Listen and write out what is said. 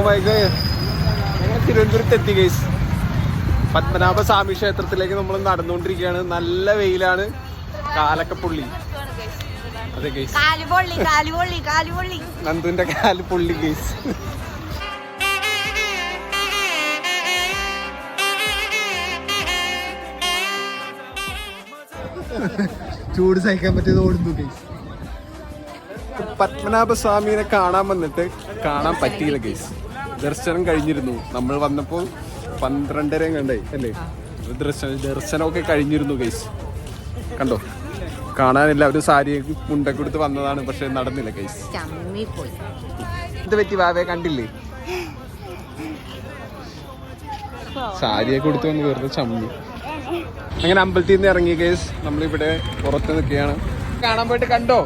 ഞങ്ങൾ തിരുവനന്തപുരത്ത് എത്തി ഗൈസ്. പത്മനാഭ സ്വാമി ക്ഷേത്രത്തിലേക്ക് നമ്മൾ നടന്നുകൊണ്ടിരിക്കുകയാണ്. നല്ല വെയിലാണ്. കാലൊക്കെ പൊള്ളി. അതെ ഗൈസ്, നന്ദുവിന്റെ കാല് പൊള്ളി ഗൈസ്. ചൂട് സഹിക്കാൻ പറ്റിയത് ഓടുന്നു ഗൈസ്. പത്മനാഭ സ്വാമിനെ കാണാൻ വന്നിട്ട് കാണാൻ പറ്റിയില്ല ഗൈസ്. ദർശനം കഴിഞ്ഞിരുന്നു. നമ്മൾ വന്നപ്പോൾ 12:30 കണ്ടായി അല്ലേ? ദർശനമൊക്കെ കഴിഞ്ഞിരുന്നു ഗൈസ്. കണ്ടോ, കാണാനില്ല. ഒരു സാരി മുണ്ടൊക്കെ കൊടുത്ത് വന്നതാണ്, പക്ഷെ നടന്നില്ല ഗൈസ്. ഇത് പറ്റി വാവേ കണ്ടില്ലേ? സാരിയൊക്കെ കൊടുത്ത് വന്ന് വെറുതെ ചമ്മി. അങ്ങനെ അമ്പലത്തിൽ നിന്ന് ഇറങ്ങി ഗൈസ്. നമ്മളിവിടെ പുറത്ത് നിൽക്കുകയാണ്. കാണാൻ പോയിട്ട് കണ്ടോ?